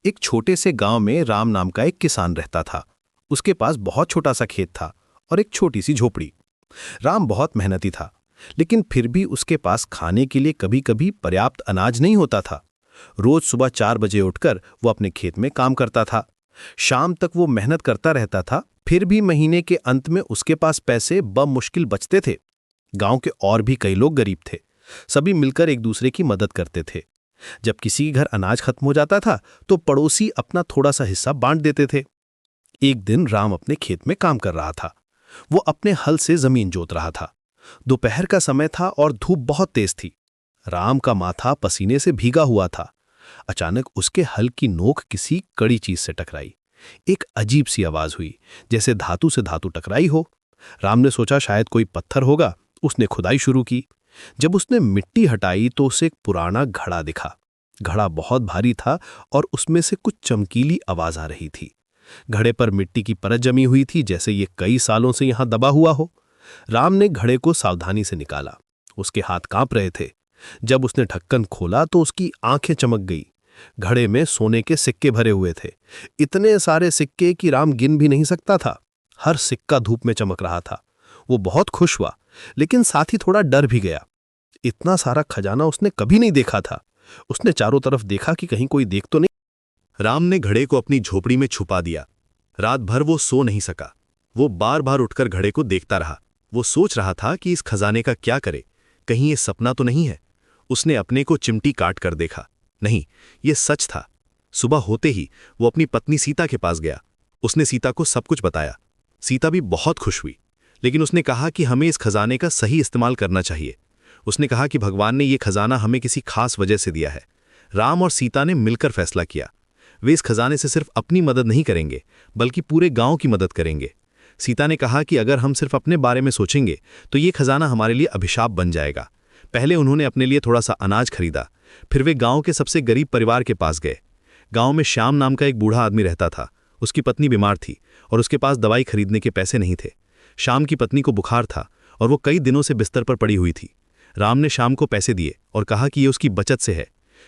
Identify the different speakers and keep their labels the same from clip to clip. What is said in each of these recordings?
Speaker 1: एक छोटे से गांव में राम नाम का एक किसान रहता था। उसके पास बहुत छोटा सा खेत था और एक छोटी सी झोपड़ी। राम बहुत मेहनती था, लेकिन फिर भी उसके पास खाने के लिए कभी कभी पर्याप्त अनाज नहीं होता था। रोज सुबह 4 बजे उठकर वो अपने खेत में काम करता था। शाम तक वो मेहनत करता रहता था, फिर भी महीने के अंत में उसके पास पैसे बमुश्किल बचते थे। गांव के और भी कई लोग गरीब थे। सभी मिलकर एक दूसरे की मदद करते थे। जब किसी के घर अनाज खत्म हो जाता था तो पड़ोसी अपना थोड़ा सा हिस्सा बांट देते थे। एक दिन राम अपने खेत में काम कर रहा था। वो अपने हल से जमीन जोत रहा था। दोपहर का समय था और धूप बहुत तेज थी। राम का माथा पसीने से भीगा हुआ था। अचानक उसके हल की नोक किसी कड़ी चीज से टकराई। एक अजीब सी आवाज हुई, जैसे धातु से धातु टकराई हो। राम ने सोचा शायद कोई पत्थर होगा। उसने खुदाई शुरू की। जब उसने मिट्टी हटाई तो उसे एक पुराना घड़ा दिखा। घड़ा बहुत भारी था और उसमें से कुछ चमकीली आवाज आ रही थी। घड़े पर मिट्टी की परत जमी हुई थी, जैसे ये कई सालों से यहां दबा हुआ हो। राम ने घड़े को सावधानी से निकाला। उसके हाथ कांप रहे थे। जब उसने ढक्कन खोला तो उसकी आंखें चमक गई। घड़े में सोने के सिक्के भरे हुए थे। इतने सारे सिक्के कि राम गिन भी नहीं सकता था। हर सिक्का धूप में चमक रहा था। वो बहुत खुश हुआ, लेकिन साथ ही थोड़ा डर भी गया। इतना सारा खजाना उसने कभी नहीं देखा था। उसने चारों तरफ देखा कि कहीं कोई देख तो नहीं।
Speaker 2: राम ने घड़े को अपनी झोपड़ी में छुपा दिया। रात भर वो सो नहीं सका। वो बार बार उठकर घड़े को देखता रहा। वो सोच रहा था कि इस खजाने का क्या करे। कहीं ये सपना तो नहीं है। उसने अपने को चिमटी काट कर देखा। नहीं, ये सच था। सुबह होते ही वो अपनी पत्नी सीता के पास गया। उसने सीता को सब कुछ बताया। सीता भी बहुत खुश हुई, लेकिन उसने कहा कि हमें इस खजाने का सही इस्तेमाल करना चाहिए। उसने कहा कि भगवान ने ये खजाना हमें किसी खास वजह से दिया है। राम और सीता ने मिलकर फैसला किया। वे इस खजाने से सिर्फ अपनी मदद नहीं करेंगे, बल्कि पूरे गांव की मदद करेंगे। सीता ने कहा कि अगर हम सिर्फ अपने बारे में सोचेंगे तो ये खजाना हमारे लिए अभिशाप बन जाएगा। पहले उन्होंने अपने लिए थोड़ा सा अनाज खरीदा। फिर वे गांव के सबसे गरीब परिवार के पास गए। गांव में श्याम नाम का एक बूढ़ा आदमी रहता था। उसकी पत्नी बीमार थी और उसके पास दवाई खरीदने के पैसे नहीं थे। श्याम की पत्नी को बुखार था और वो कई दिनों से बिस्तर पर पड़ी हुई थी। राम ने श्याम को पैसे दिए और कहा कि ये उसकी बचत से है।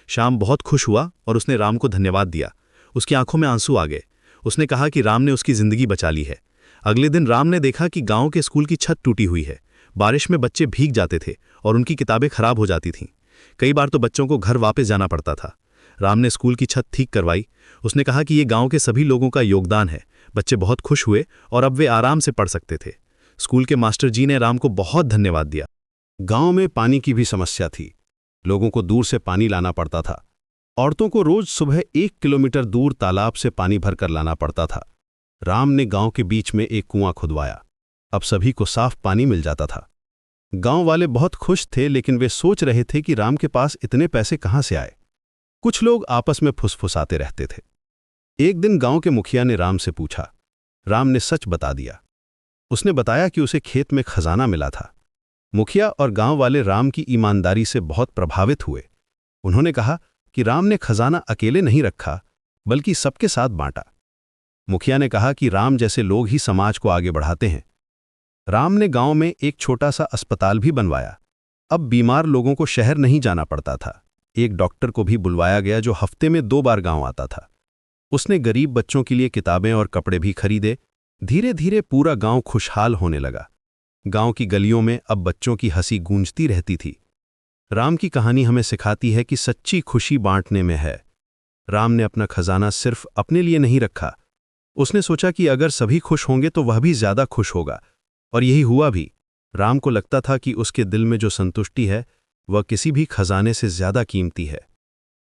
Speaker 2: श्याम बहुत खुश हुआ और उसने राम को धन्यवाद दिया। उसकी आंखों में आंसू आ गए। उसने कहा कि राम ने उसकी जिंदगी बचा ली है। अगले दिन राम ने देखा कि गांव के स्कूल की छत टूटी हुई है। बारिश में बच्चे भीग जाते थे और उनकी किताबें खराब हो जाती थीं। कई बार तो बच्चों को घर वापस जाना पड़ता था। राम ने स्कूल की छत ठीक करवाई। उसने कहा कि ये गांव के सभी लोगों का योगदान है। बच्चे बहुत खुश हुए और अब वे आराम से पढ़ सकते थे। स्कूल के मास्टर जी ने राम को बहुत धन्यवाद दिया।
Speaker 3: गांव में पानी की भी समस्या थी। लोगों को दूर से पानी लाना पड़ता था। औरतों को रोज सुबह 1 किलोमीटर दूर तालाब से पानी भरकर लाना पड़ता था। राम ने गांव के बीच में एक कुआं खुदवाया। अब सभी को साफ पानी मिल जाता था। गांव वाले बहुत खुश थे, लेकिन वे सोच रहे थे कि राम के पास इतने पैसे कहां से आए। कुछ लोग आपस में फुसफुसाते रहते थे। एक दिन गांव के मुखिया ने राम से पूछा। राम ने सच बता दिया। उसने बताया कि उसे खेत में खजाना मिला था। मुखिया और गांव वाले राम की ईमानदारी से बहुत प्रभावित हुए। उन्होंने कहा कि राम ने खजाना अकेले नहीं रखा, बल्कि सबके साथ बांटा। मुखिया ने कहा कि राम जैसे लोग ही समाज को आगे बढ़ाते हैं। राम ने गांव में एक छोटा सा अस्पताल भी बनवाया। अब बीमार लोगों को शहर नहीं जाना पड़ता था। एक डॉक्टर को भी बुलवाया गया जो हफ्ते में 2 बार गांव आता था। उसने गरीब बच्चों के लिए किताबें और कपड़े भी खरीदे। धीरे धीरे पूरा गांव खुशहाल होने लगा। गांव की गलियों में अब बच्चों की हंसी गूंजती रहती थी। राम की कहानी हमें सिखाती है कि सच्ची खुशी बांटने में है। राम ने अपना खजाना सिर्फ अपने लिए नहीं रखा। उसने सोचा कि अगर सभी खुश होंगे तो वह भी ज्यादा खुश होगा, और यही हुआ भी। राम को लगता था कि उसके दिल में जो संतुष्टि है वह किसी भी खजाने से ज्यादा कीमती है।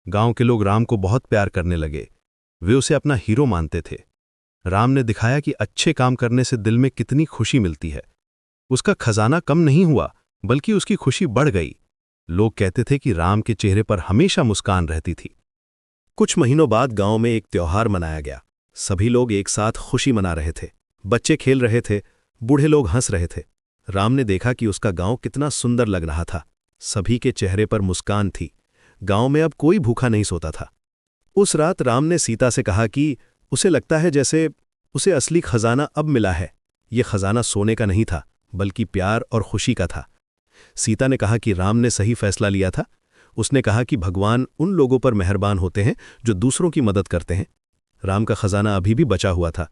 Speaker 3: गांव के लोग राम को बहुत प्यार करने लगे। वे उसे अपना हीरो मानते थे। राम ने दिखाया कि अच्छे काम करने से दिल में कितनी खुशी मिलती है। उसका खजाना कम नहीं हुआ, बल्कि उसकी खुशी बढ़ गई। लोग कहते थे कि राम के चेहरे पर हमेशा मुस्कान रहती थी।
Speaker 1: कुछ महीनों बाद गांव में एक त्योहार मनाया गया। सभी लोग एक साथ खुशी मना रहे थे। बच्चे खेल रहे थे, बूढ़े लोग हंस रहे थे। राम ने देखा कि उसका गांव कितना सुंदर लग रहा था। सभी के चेहरे पर मुस्कान थी। गांव में अब कोई भूखा नहीं सोता था। उस रात राम ने सीता से कहा कि उसे लगता है जैसे उसे असली खजाना अब मिला है। यह खजाना सोने का नहीं था, बल्कि प्यार और खुशी का था। सीता ने कहा कि राम ने सही फैसला लिया था।
Speaker 2: उसने कहा कि भगवान उन लोगों पर मेहरबान होते हैं जो दूसरों की मदद करते हैं। राम का खजाना अभी भी बचा हुआ था।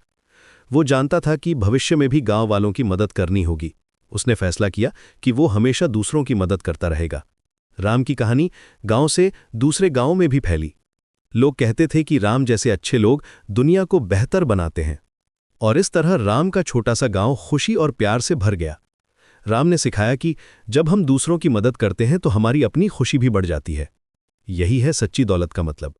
Speaker 2: वो जानता था कि भविष्य में भी गांव वालों की मदद करनी होगी। उसने फैसला किया कि वो हमेशा दूसरों की मदद करता रहेगा। राम की कहानी गांव से दूसरे गांवों में भी फैली। लोग कहते थे कि राम जैसे अच्छे लोग दुनिया को बेहतर बनाते हैं, और इस तरह राम का छोटा सा गांव खुशी और प्यार से भर गया। राम ने सिखाया कि जब हम दूसरों की मदद करते हैं तो हमारी अपनी खुशी भी बढ़ जाती है। यही है सच्ची दौलत का मतलब।